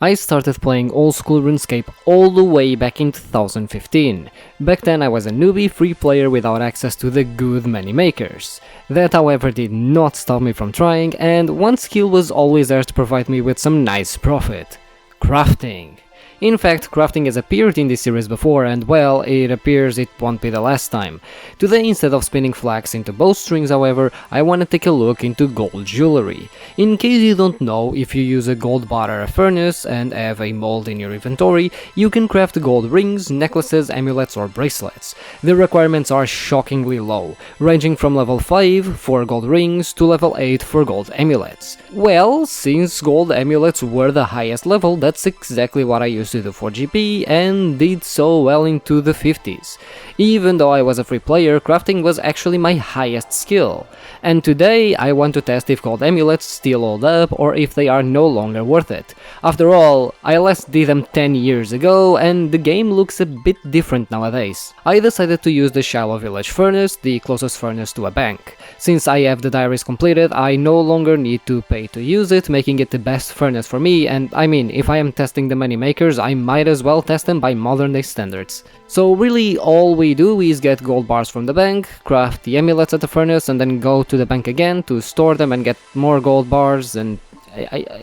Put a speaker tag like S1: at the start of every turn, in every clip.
S1: I started playing old school RuneScape all the way back in 2015. Back then I was a newbie free player without access to the good money makers. That however did not stop me from trying, and one skill was always there to provide me with some nice profit: crafting. In fact, crafting has appeared in this series before, and well, it appears it won't be the last time. Today, instead of spinning flax into bowstrings, however, I want to take a look into gold jewelry. In case you don't know, if you use a gold bar or a furnace and have a mold in your inventory, you can craft gold rings, necklaces, amulets or bracelets. The requirements are shockingly low, ranging from level 5 for gold rings to level 8 for gold amulets. Well, since gold amulets were the highest level, that's exactly what I used to do for GP, and did so well into the 50s. Even though I was a free player, crafting was actually my highest skill. And today I want to test if gold amulets still hold up or if they are no longer worth it. After all, I last did them 10 years ago and the game looks a bit different nowadays. I decided to use the Shiloh Village furnace, the closest furnace to a bank. Since I have the diaries completed, I no longer need to pay to use it, making it the best furnace for me, and I mean, if I am testing the money makers, I might as well test them by modern day standards. So really all we do is get gold bars from the bank, craft the amulets at the furnace, and then go to the bank again to store them and get more gold bars. And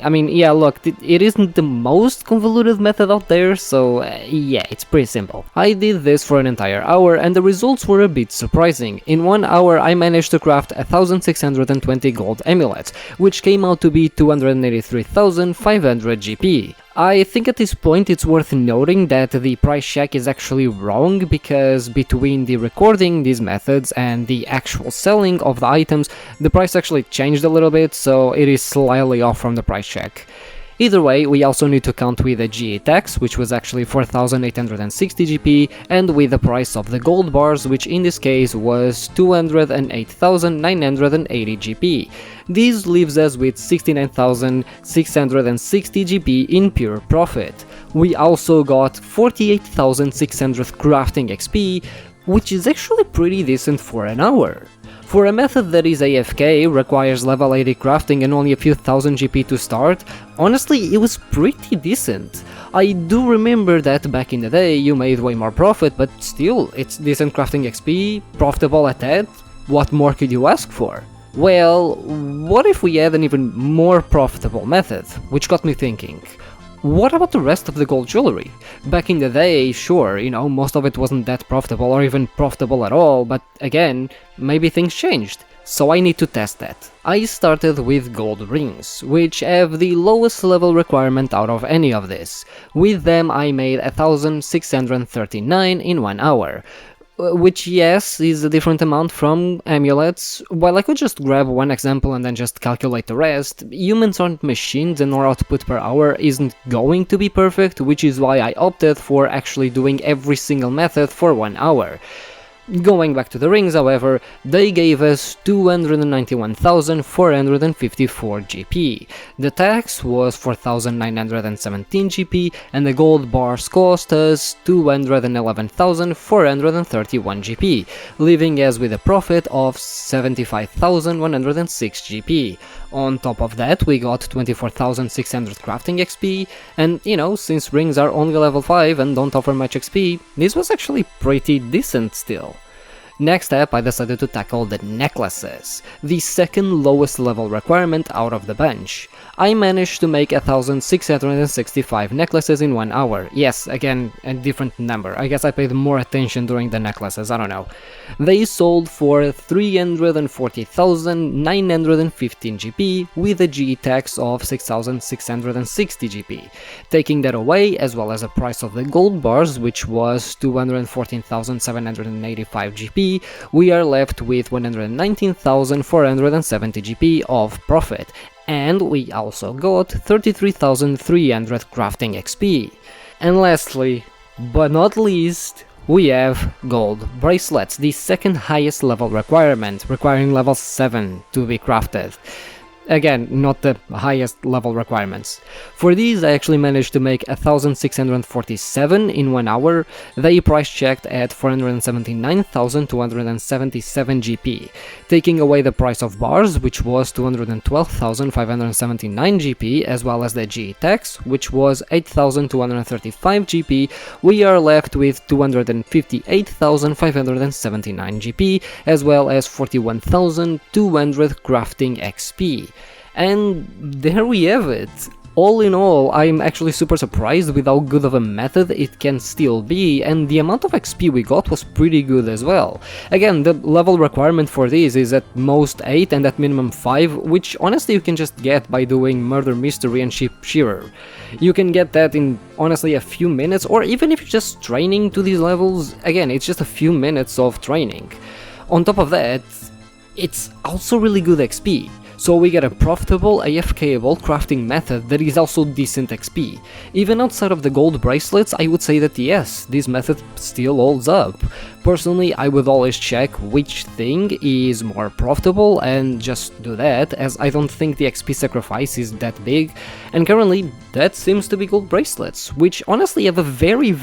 S1: I mean, yeah, look, it isn't the most convoluted method out there, so yeah, it's pretty simple. I did this for an entire hour and the results were a bit surprising. In 1 hour I managed to craft 1620 gold amulets, which came out to be 283,500 GP. I think at this point it's worth noting that the price check is actually wrong, because between the recording these methods and the actual selling of the items, the price actually changed a little bit, so it is slightly off from the price check. Either way, we also need to count with the GA tax, which was actually 4,860 GP, and with the price of the gold bars, which in this case was 208,980 GP. This leaves us with 69,660 GP in pure profit. We also got 48,600 crafting XP, which is actually pretty decent for an hour. For a method that is AFK, requires level 80 crafting and only a few thousand GP to start, honestly it was pretty decent. I do remember that back in the day you made way more profit, but still, it's decent crafting XP, profitable at that, what more could you ask for? Well, what if we had an even more profitable method? Which got me thinking. What about the rest of the gold jewelry? Back in the day, sure, you know, most of it wasn't that profitable or even profitable at all, but again, maybe things changed, so I need to test that. I started with gold rings, which have the lowest level requirement out of any of this. With them I made 1639 in 1 hour. Which, yes, is a different amount from amulets. While I could just grab one example and then just calculate the rest, humans aren't machines and our output per hour isn't going to be perfect, which is why I opted for actually doing every single method for 1 hour. Going back to the rings, however, they gave us 291,454 GP. The tax was 4,917 GP and the gold bars cost us 211,431 GP, leaving us with a profit of 75,106 GP. On top of that, we got 24,600 crafting XP, and you know, since rings are only level 5 and don't offer much XP, this was actually pretty decent still. Next up, I decided to tackle the necklaces, the second lowest level requirement out of the bunch. I managed to make 1665 necklaces in 1 hour. Yes, again, a different number. I guess I paid more attention during the necklaces, I don't know. They sold for 340,915 GP with a GE tax of 6,660 GP. Taking that away, as well as the price of the gold bars, which was 214,785 GP, we are left with 119,470 GP of profit. And we also got 33,300 crafting XP. And lastly, but not least, we have gold bracelets, the second highest level requirement, requiring level 7 to be crafted. Again, not the highest level requirements. For these I actually managed to make 1647 in 1 hour, they price checked at 479,277 GP, taking away the price of bars, which was 212,579 GP, as well as the GE tax, which was 8,235 GP, we are left with 258,579 GP, as well as 41,200 crafting XP. And there we have it. All in all, I'm actually super surprised with how good of a method it can still be, and the amount of XP we got was pretty good as well. Again, the level requirement for this is at most 8 and at minimum 5, which honestly you can just get by doing Murder Mystery and Ship Shearer. You can get that in honestly a few minutes, or even if you're just training to these levels, again, it's just a few minutes of training. On top of that, it's also really good XP. So we get a profitable AFK-able crafting method that is also decent XP. Even outside of the gold bracelets, I would say that yes, this method still holds up. Personally, I would always check which thing is more profitable and just do that, as I don't think the XP sacrifice is that big, and currently that seems to be gold bracelets, which honestly have a very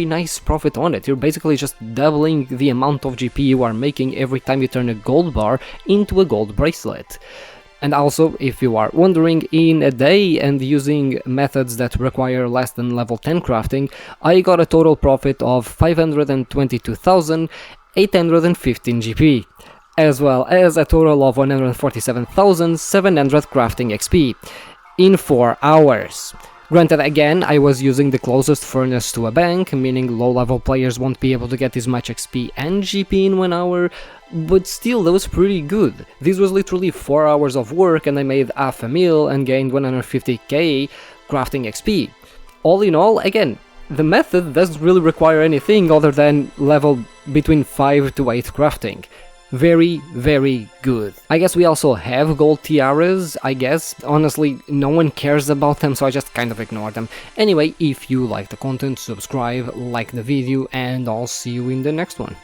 S1: nice profit on it. You're basically just doubling the amount of GP you are making every time you turn a gold bar into a gold bracelet. And also, if you are wondering, in a day and using methods that require less than level 10 crafting, I got a total profit of 522,815 GP, as well as a total of 147,700 crafting XP, in 4 hours. Granted, again, I was using the closest furnace to a bank, meaning low-level players won't be able to get as much XP and GP in 1 hour, but still, that was pretty good. This was literally 4 hours of work and I made half a mil and gained 150k crafting XP. All in all, again, the method doesn't really require anything other than level between 5 to 8 crafting. Very good. I guess we also have gold tiaras, I guess. Honestly, no one cares about them, so I just kind of ignore them. Anyway, if you like the content, subscribe, like the video, and I'll see you in the next one.